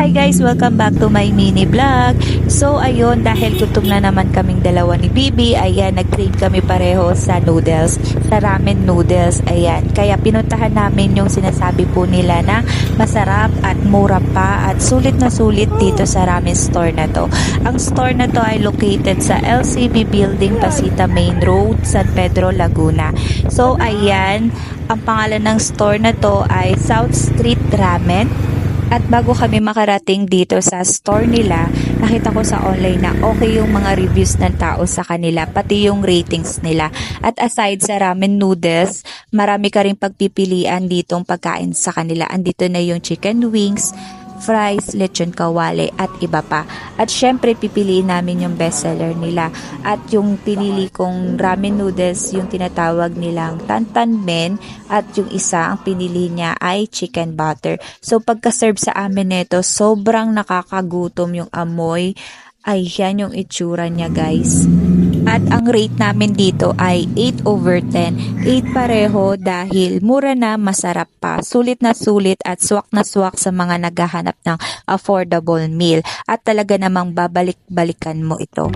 Hi guys! Welcome back to my mini vlog. So ayun, dahil gutom na naman kaming dalawa ni Bibi, ayan, nag-crave kami pareho sa noodles, sa ramen noodles, ayan. Kaya pinuntahan namin yung sinasabi po nila na masarap at mura pa at sulit na sulit dito sa ramen store na to. Ang store na to ay located sa LCB Building, Pasita Main Road, San Pedro, Laguna. So ayan, ang pangalan ng store na to ay South Street Ramen. At bago kami makarating dito sa store nila, nakita ko sa online na okay yung mga reviews ng tao sa kanila, pati yung ratings nila. At aside sa ramen noodles, marami ka rin pagpipilian ditong pagkain sa kanila. Andito na yung chicken wings, fries, lechon kawali at iba pa. At syempre pipiliin namin yung bestseller nila. At yung pinili kong ramen noodles, yung tinatawag nilang tantan men, at yung isa ang pinili niya ay chicken butter. So pagka-serve sa amin nito, sobrang nakakagutom yung amoy. Ay, yan yung itsura niya guys. At ang rate namin dito ay 8/10. 8 pareho dahil mura na, masarap pa. Sulit na sulit at swak na swak sa mga naghahanap ng affordable meal. At talaga namang babalik-balikan mo ito.